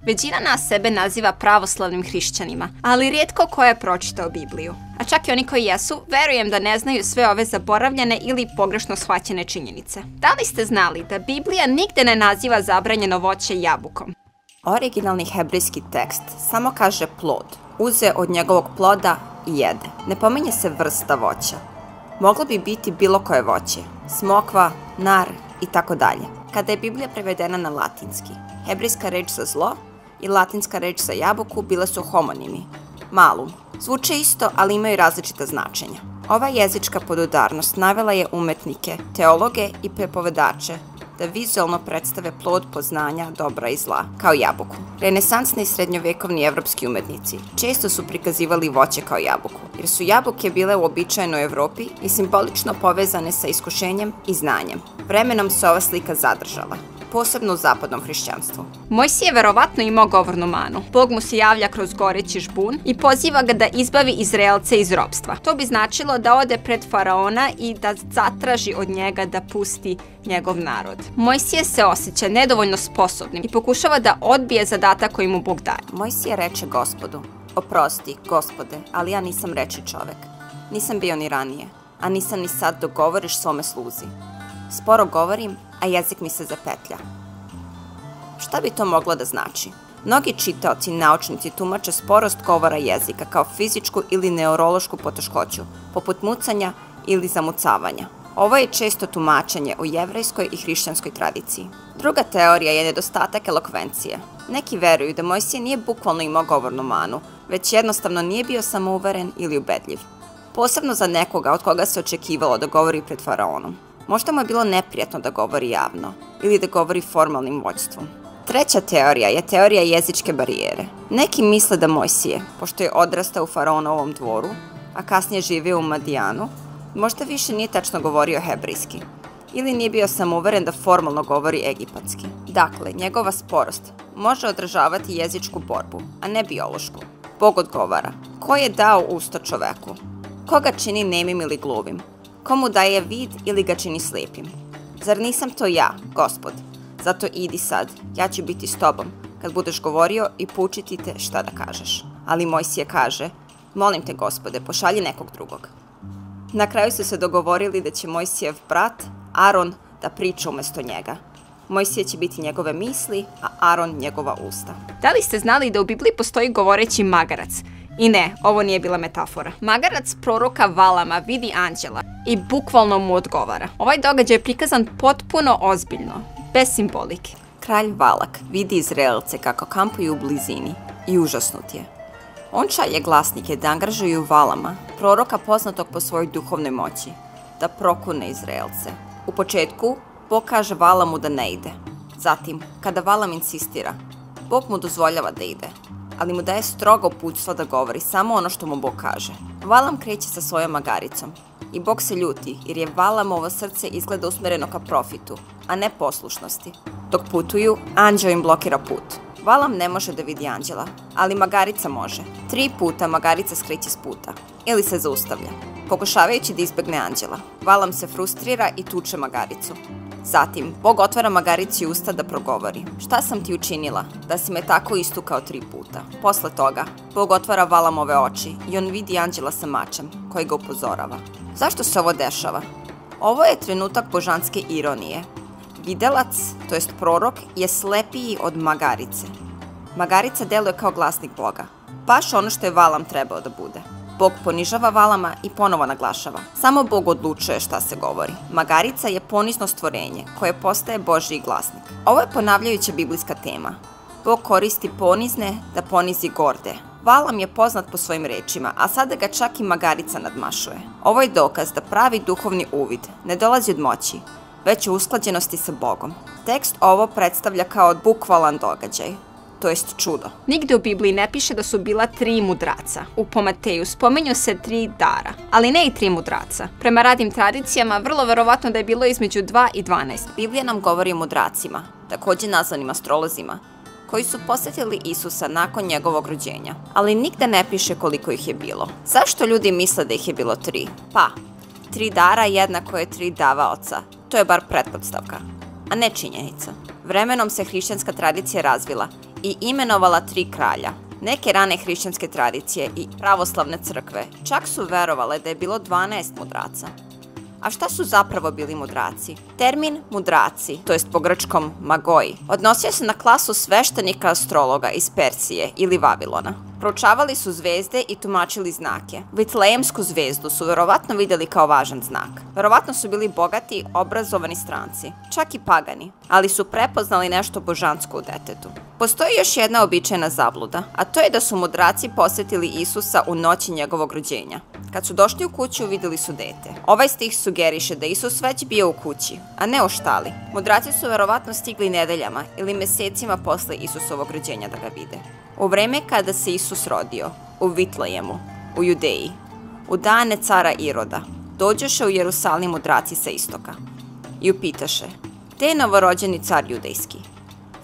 Većina nas sebe naziva pravoslavnim hrišćanima, ali rijetko ko je pročitao Bibliju. A čak i oni koji jesu, verujem da ne znaju sve ove zaboravljene ili pogrešno shvaćene činjenice. Da li ste znali da Biblija nigde ne naziva zabranjeno voće jabukom? Originalni hebrejski tekst samo kaže plod. Uze od njegovog ploda i jede. Ne pominje se vrsta voća. Moglo bi biti bilo koje voće, smokva, nar i tako dalje. Kada je Biblija prevedena na latinski, hebrejska reč za zlo i latinska reč za jabuku bile su homonimi, malum. Zvuče isto, ali imaju različita značenja. Ova jezička podudarnost navela je umetnike, teologe i prepovedače da vizualno predstave plod poznanja dobra i zla, kao jabuku. Renesansni i srednjovekovni evropski umetnici često su prikazivali voće kao jabuku, jer su jabuke bile uobičajene u Evropi i simbolično povezane sa iskušenjem i znanjem. Vremenom se ova slika zadržala, posebno u zapadnom hrišćanstvu. Mojsije je verovatno imao govornu manu. Bog mu se javlja kroz goreći žbun i poziva ga da izbavi Izraelce iz ropstva. To bi značilo da ode pred faraona i da zatraži od njega da pusti njegov narod. Mojsije se osjeća nedovoljno sposobnim i pokušava da odbije zadatak koji mu Bog daje. Mojsije reče Gospodu: "Oprosti, Gospode, ali ja nisam reči čovek. Nisam bio ni ranije, a nisam ni sad dok govoriš svome sluzi. Sporo govorim, a jezik mi se zapetlja." Šta bi to moglo da znači? Mnogi čitaoci i naučnici tumače sporost govora jezika kao fizičku ili neurološku poteškoću, poput mucanja ili zamucavanja. Ovo je često tumačenje u jevrejskoj i hrišćanskoj tradiciji. Druga teorija je nedostatak elokvencije. Neki veruju da Mojsije nije bukvalno imao govornu manu, već jednostavno nije bio samouveren ili ubedljiv. Posebno za nekoga od koga se očekivalo da govori pred faraonom. Možda mu je bilo neprijatno da govori javno ili da govori formalnim vođstvom. Treća teorija je teorija jezičke barijere. Neki misle da Mojsije, pošto je odrastao u faraonovom dvoru, a kasnije živio u Madijanu, možda više nije tačno govorio hebrejski ili nije bio samouveren da formalno govori egipatski. Dakle, njegova sporost može odražavati jezičku borbu, a ne biološku. Bog odgovara: ko je dao usta čoveku? Ko ga čini nemim ili gluvim? Ko mu daje vid ili ga čini slijepim? Zar nisam to ja, Gospod? Zato idi sad, ja ću biti s tobom, kad budeš govorio i poučiti te šta da kažeš. Ali Mojsije kaže: molim te, Gospode, pošalji nekog drugog. Na kraju su se dogovorili da će Mojsijev brat, Aron, da priča umesto njega. Mojsije će biti njegove misli, a Aron njegova usta. Da li ste znali da u Bibliji postoji govoreći magarac? I ne, ovo nije bila metafora. Magarac proroka Valama vidi anđela i bukvalno mu odgovara. Ovaj događaj je prikazan potpuno ozbiljno, bez simbolike. Kralj Valak vidi Izraelce kako kampuju u blizini i užasnut je. On šalje glasnike da angažuju Valama, proroka poznatog po svojoj duhovnoj moći, da prokune Izraelce. U početku, Bog kaže Valamu da ne ide. Zatim, kada Valam insistira, Bog mu dozvoljava da ide, ali mu daje strogo uputstvo da govori samo ono što mu Bog kaže. Valam kreće sa svojom magaricom i Bog se ljuti jer je Valamovo srce izgleda usmereno ka profitu, a ne poslušnosti. Dok putuju, anđeo im blokira put. Valam ne može da vidi anđela, ali magarica može. 3 puta magarica skreće s puta ili se zaustavlja, pokušavajući da izbegne anđela. Valam se frustrira i tuče magaricu. Zatim, Bog otvara magarici usta da progovori: šta sam ti učinila, da si me tako istukao 3 puta? Posle toga, Bog otvara Valamove oči i on vidi anđela sa mačem, koji ga upozorava. Zašto se ovo dešava? Ovo je trenutak božanske ironije. Videlac, to jest prorok, je slepiji od magarice. Magarica deluje kao glasnik Boga. Baš ono što je Valam trebao da bude. Bog ponižava Valama i ponovo naglašava: samo Bog odlučuje šta se govori. Magarica je ponizno stvorenje koje postaje Božji glasnik. Ovo je ponavljajuća biblijska tema. Bog koristi ponizne da ponizi gorde. Valam je poznat po svojim rečima, a sada ga čak i magarica nadmašuje. Ovo je dokaz da pravi duhovni uvid ne dolazi od moći, već u usklađenosti sa Bogom. Tekst ovo predstavlja kao bukvalan događaj, to jest čudo. Nigde u Bibliji ne piše da su bila 3 mudraca. U po Mateju spominju se 3 dara, ali ne i 3 mudraca. Prema radnim tradicijama, vrlo verovatno da je bilo između 2 i 12. Biblija nam govori o mudracima, takođe nazvanim astrolozima, koji su posetili Isusa nakon njegovog rođenja, ali nigde ne piše koliko ih je bilo. Zašto ljudi misle da ih je bilo 3? Pa, 3 dara jednako je 3 davaoca. To je bar pretpostavka, a ne činjenica. Vremenom se hrišćanska tradicija razvila i imenovala 3 kralja. Neke rane hrišćanske tradicije i pravoslavne crkve čak su verovale da je bilo 12 mudraca. A šta su zapravo bili mudraci? Termin mudraci, to jest po grčkom magoi, odnosio se na klasu sveštenika astrologa iz Persije ili Vavilona. Proučavali su zvezde i tumačili znake. Vitlejemsku zvezdu su verovatno vidjeli kao važan znak. Verovatno su bili bogati, obrazovani stranci, čak i pagani, ali su prepoznali nešto božansko u detetu. Postoji još jedna običajna zabluda, a to je da su mudraci posetili Isusa u noći njegovog rođenja. Kad su došli u kuću, vidjeli su dete. Ovaj stih sugeriše da Isus već bio u kući, a ne u štali. Mudraci su verovatno stigli nedeljama ili mesecima posle Isusovog rođenja da ga vide. U vreme kada se Isus rodio, u Vitlejemu, u Judeji, u dane cara Iroda, dođoše u Jerusalim mudraci sa istoka i upitaše: gde je novorođeni car judejski?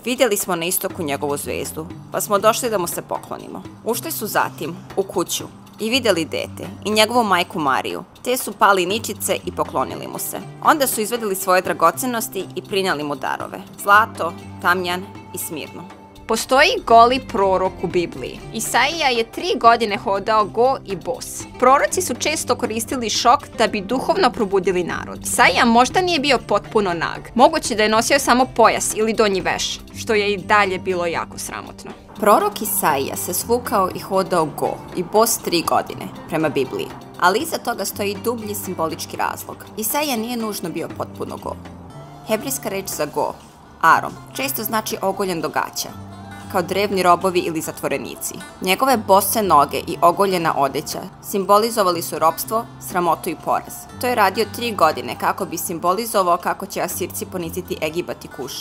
Vidjeli smo na istoku njegovu zvezdu, pa smo došli da mu se poklonimo. Ušli su zatim u kuću i vidjeli dete i njegovu majku Mariju, te su pali ničice i poklonili mu se. Onda su izvedili svoje dragocenosti i prinjali mu darove: zlato, tamjan i smirnu. Postoji goli prorok u Bibliji. Isaija je 3 godine hodao go i bos. Proroci su često koristili šok da bi duhovno probudili narod. Isaija možda nije bio potpuno nag. Moguće da je nosio samo pojas ili donji veš, što je i dalje bilo jako sramotno. Prorok Isaija se svukao i hodao go i bos 3 godine, prema Bibliji. Ali iza toga stoji dublji simbolički razlog. Isaija nije nužno bio potpuno go. Hebrejska reč za go, arom, često znači ogoljen do gaća, kao drevni robovi ili zatvorenici. Njegove bose noge i ogoljena odeća simbolizovali su ropstvo, sramotu i poraz. To je radio 3 godine kako bi simbolizovao kako će Asirci poniziti Egipat i Kuš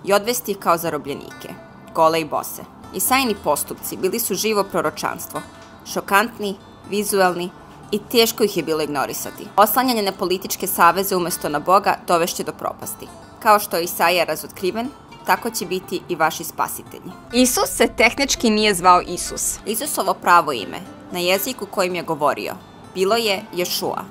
i odvesti ih kao zarobljenike, gole i bose. Isaijini postupci bili su živo proročanstvo, šokantni, vizuelni i teško ih je bilo ignorisati. Oslanjanje na političke saveze umesto na Boga dovešće do propasti. Kao što je Isaija razotkriven, tako će biti i vaši spasitelji. Isus se tehnički nije zvao Isus. Isusovo pravo ime, na jeziku kojim je govorio, bilo je Ješua,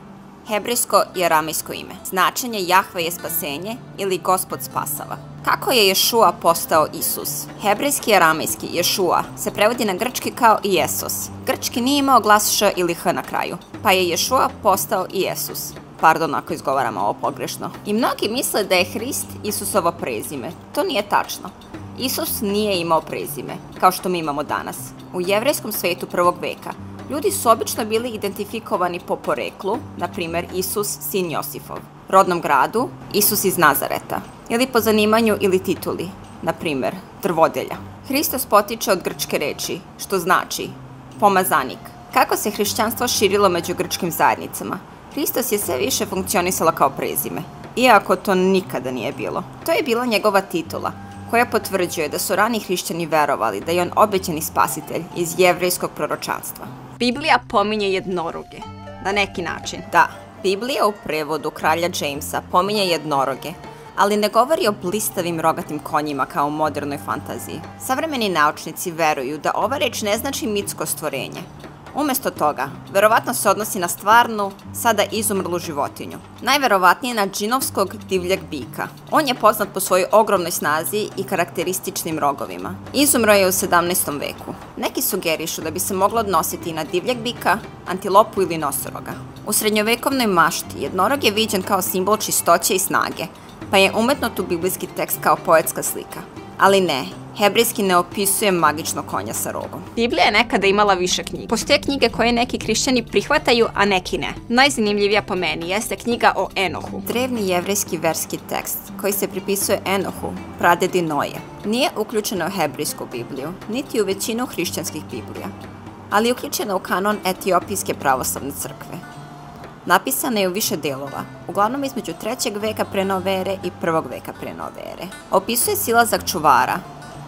hebrejsko i aramejsko ime. Značenje Jahve je spasenje ili Gospod spasava. Kako je Ješua postao Isus? Hebrejski i aramejski Ješua se prevodi na grčki kao Ijesus. Grčki nije imao glas š ili h na kraju, pa je Ješua postao Ijesus. Pardon ako izgovaramo ovo pogrešno. I mnogi misle da je Hrist Isusovo prezime. To nije tačno. Isus nije imao prezime, kao što mi imamo danas. U jevrejskom svetu prvog veka ljudi su obično bili identifikovani po poreklu, na primjer Isus sin Josifov, rodnom gradu Isus iz Nazareta, ili po zanimanju ili tituli, na primjer drvodelja. Hristos potiče od grčke reči, što znači pomazanik. Kako se hrišćanstvo širilo među grčkim zajednicama, Hristos je sve više funkcionisala kao prezime, iako to nikada nije bilo. To je bila njegova titula, koja potvrđuje da su rani hrišćani verovali da je on obećani spasitelj iz jevrejskog proročanstva. Biblija pominje jednoroge, na neki način. Da, Biblija u prevodu kralja Jamesa pominje jednoroge, ali ne govori o blistavim rogatim konjima kao u modernoj fantaziji. Savremeni naučnici veruju da ova reč ne znači mitsko stvorenje. Umesto toga, verovatno se odnosi na stvarnu, sada izumrlu životinju. Najverovatnije na džinovskog divljeg bika. On je poznat po svojoj ogromnoj snazi i karakterističnim rogovima. Izumro je u 17. veku. Neki sugerišu da bi se moglo odnositi na divljeg bika, antilopu ili nosoroga. U srednjovekovnoj mašti jednorog je viđen kao simbol čistoće i snage, pa je umetnut u biblijski tekst kao poetska slika. Ali ne, hebrejski ne opisuje magičnog konja sa rogom. Biblija je nekada imala više knjiga. Postoje knjige koje neki hrišćani prihvataju, a neki ne. Najzanimljivija po meni jeste knjiga o Enohu. Drevni jevrejski verski tekst koji se pripisuje Enohu, pradedi Noje, nije uključeno u hebrejsku Bibliju, niti u većinu hrišćanskih Biblija, ali je uključena u kanon Etiopijske pravoslavne crkve. Napisana je u više delova, uglavnom između 3. veka pre nove ere i 1. veka pre nove ere. Opisuje silazak čuvara.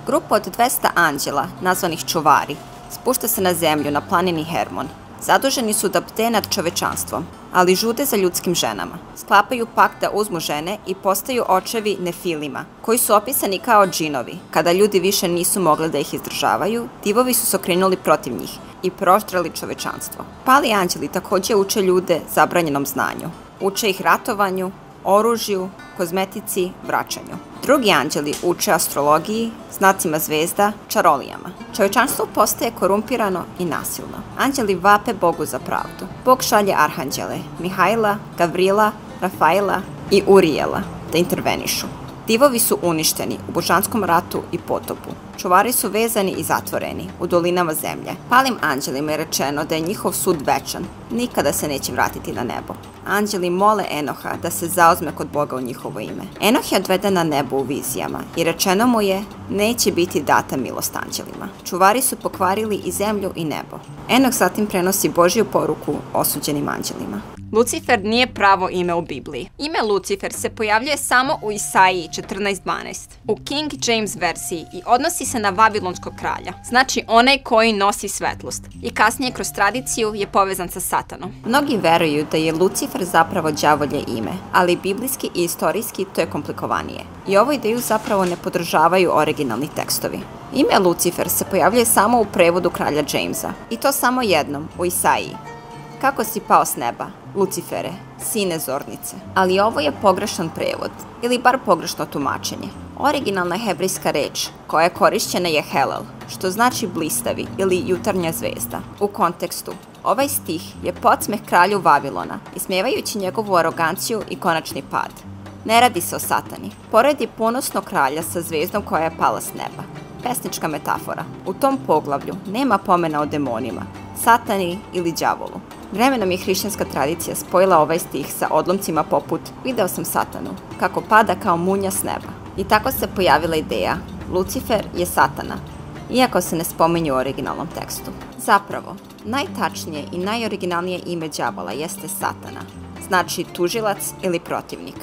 Grupa od 200 anđela, nazvanih čuvari, spušta se na zemlju na planini Hermon. Zaduženi su da bde nad čovečanstvom, ali žude za ljudskim ženama. Sklapaju pakt da uzmu žene i postaju očevi Nefilima, koji su opisani kao džinovi. Kada ljudi više nisu mogli da ih izdržavaju, divovi su se okrenuli protiv njih i proštrali čovečanstvo. Pali anđeli takođe uče ljude zabranjenom znanju. Uče ih ratovanju, oružju, kozmetici, vraćanju. Drugi anđeli uče astrologiji, znacima zvezda, čarolijama. Čovječanstvo postaje korumpirano i nasilno. Anđeli vape Bogu za pravdu. Bog šalje arhanđele, Mihajla, Gavrila, Rafaela i Urijela da intervenišu. Divovi su uništeni u božanskom ratu i potopu. Čuvari su vezani i zatvoreni u dolinama zemlje. Palim anđelima je rečeno da je njihov sud večan, nikada se neće vratiti na nebo. Anđeli mole Enoha da se zauzme kod Boga u njihovo ime. Enoh je odveden na nebo u vizijama i rečeno mu je neće biti data milost anđelima. Čuvari su pokvarili i zemlju i nebo. Enoh zatim prenosi Božju poruku osuđenim anđelima. Lucifer nije pravo ime u Bibliji. Ime Lucifer se pojavljuje samo u Isaiji 14:12, u King James verziji i odnosi se na Vavilonskog kralja, znači onaj koji nosi svetlost, i kasnije kroz tradiciju je povezan sa Satanom. Mnogi veruju da je Lucifer zapravo đavolje ime, ali biblijski i istorijski to je komplikovanije. I ovu ideju zapravo ne podržavaju originalni tekstovi. Ime Lucifer se pojavljuje samo u prevodu kralja Jamesa, i to samo jednom, u Isaiji. Kako si pao s neba, Lucifere, sine zornice. Ali ovo je pogrešan prevod, ili bar pogrešno tumačenje. Originalna hebrejska reč koja je korišćena je Helel, što znači blistavi ili jutarnja zvezda. U kontekstu, ovaj stih je podsmeh kralju Vavilona, ismevajući njegovu aroganciju i konačni pad. Ne radi se o Satani. Poredi ponosnog kralja sa zvezdom koja je pala s neba. Pesnička metafora. U tom poglavlju nema pomena o demonima, Satani ili đavolu. Vremenom je hrišćanska tradicija spojila ovaj stih sa odlomcima poput video sam Satanu, kako pada kao munja s neba. I tako se pojavila ideja Lucifer je Satana, iako se ne spominje u originalnom tekstu. Zapravo, najtačnije i najoriginalnije ime đavola jeste Satana, znači tužilac ili protivnik.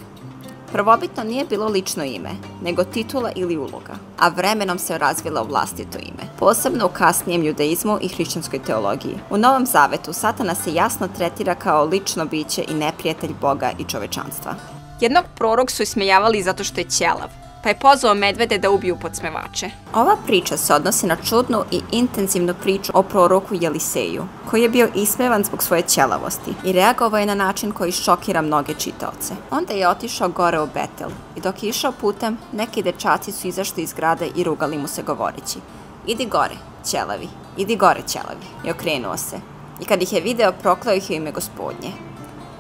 Prvobitno nije bilo lično ime, nego titula ili uloga, a vremenom se razvila u vlastito ime, posebno u kasnijem judaizmu i hrišćanskoj teologiji. U Novom Zavetu Satana se jasno tretira kao lično biće i neprijatelj Boga i čovečanstva. Jednog prorok su ismejavali zato što je ćelav, pa je pozvao medvede da ubiju podsmevače. Ova priča se odnosi na čudnu i intenzivnu priču o proroku Jeliseju, koji je bio ismevan zbog svoje ćelavosti i reagovao je na način koji šokira mnoge čitaoce. Onda je otišao gore u Betel i dok je išao putem, neki dečaci su izašli iz grada i rugali mu se govoreći: idi gore, ćelavi, idi gore, ćelavi. I okrenuo se. I kad ih je video, prokleo ih je ime Gospodnje.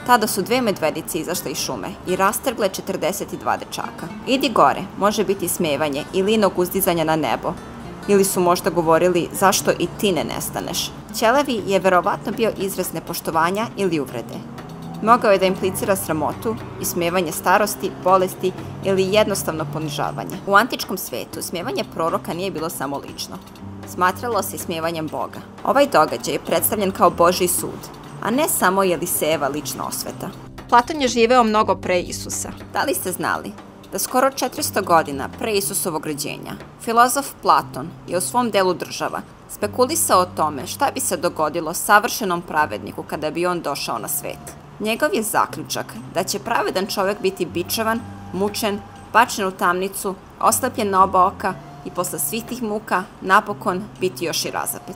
Tada su 2 medvedice izašle iz šume i rastrgle 42 dečaka. Idi gore, može biti smevanje ili inog uzdizanja na nebo. Ili su možda govorili zašto i ti ne nestaneš. Ćelavi je verovatno bio izraz nepoštovanja ili uvrede. Mogao je da implicira sramotu, ismevanje starosti, bolesti ili jednostavno ponižavanje. U antičkom svetu smevanje proroka nije bilo samo lično. Smatralo se ismevanjem Boga. Ovaj događaj je predstavljen kao Božji sud, a ne samo Jelisejeva lična osveta. Platon je živeo mnogo pre Isusa. Da li ste znali da skoro 400 godina pre Isusovog rođenja filozof Platon je u svom delu Država spekulisao o tome šta bi se dogodilo savršenom pravedniku kada bi on došao na svet. Njegov je zaključak da će pravedan čovjek biti bičevan, mučen, bačen u tamnicu, oslepljen na oba oka i posle svih tih muka napokon biti još i razapet.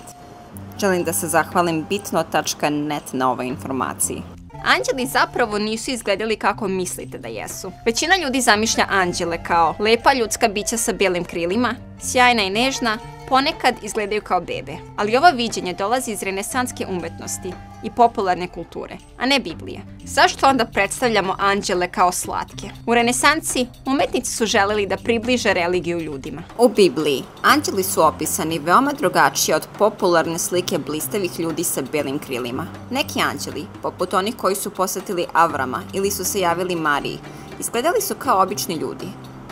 Želim da se zahvalim bitno.net na ovoj informaciji. Anđeli zapravo nisu izgledali kako mislite da jesu. Većina ljudi zamišlja anđele kao lepa ljudska bića sa belim krilima, sjajna i nežna, ponekad izgledaju kao bebe. Ali ovo viđenje dolazi iz renesanske umetnosti i popularne kulture, a ne Biblije. Zašto onda predstavljamo anđele kao slatke? U renesansi umetnici su želeli da približe religiju ljudima. U Bibliji anđeli su opisani veoma drugačije od popularne slike blistavih ljudi sa belim krilima. Neki anđeli, poput onih koji su posvetili Avrama ili su se javili Mariji, izgledali su kao obični ljudi,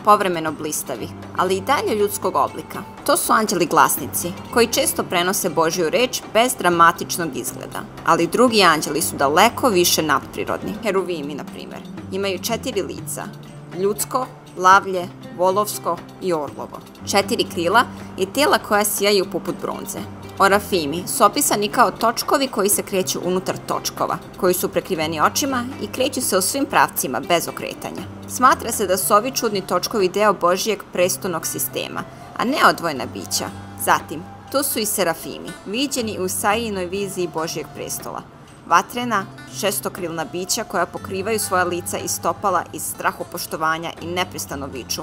povremeno blistavi, ali i dalje ljudskog oblika. To su anđeli glasnici, koji često prenose Božju reč bez dramatičnog izgleda. Ali drugi anđeli su daleko više nadprirodni. Heruvimi, na primjer, imaju 4 lica: ljudsko, lavlje, volovsko i orlovo, 4 krila i tela koja sijaju poput bronze. Orafimi su opisani kao točkovi koji se kreću unutar točkova, koji su prekriveni očima i kreću se u svim pravcima bez okretanja. Smatra se da su ovi čudni točkovi deo Božijeg prestolnog sistema, a ne odvojena bića. Zatim, tu su i serafimi, viđeni u Isaijinoj viziji Božijeg prestola. Vatrena, šestokrilna bića koja pokrivaju svoja lica i stopala iz strahopoštovanja i neprestano viču: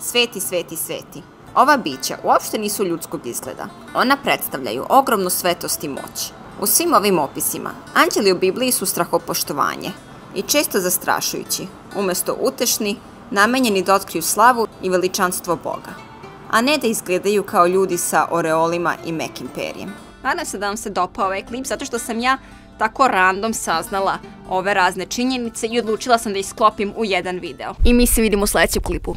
sveti, sveti, sveti. Ova bića uopšte nisu ljudskog izgleda. Ona predstavljaju ogromnu svetost i moć. U svim ovim opisima, anđeli u Bibliji su strahopoštovanje i često zastrašujući, umesto utešni, namenjeni da otkriju slavu i veličanstvo Boga, a ne da izgledaju kao ljudi sa oreolima i mekim perjem. Nadam se da vam se dopao ovaj klip, zato što sam ja tako random saznala ove razne činjenice i odlučila sam da ih sklopim u jedan video. I mi se vidimo u sledećem klipu.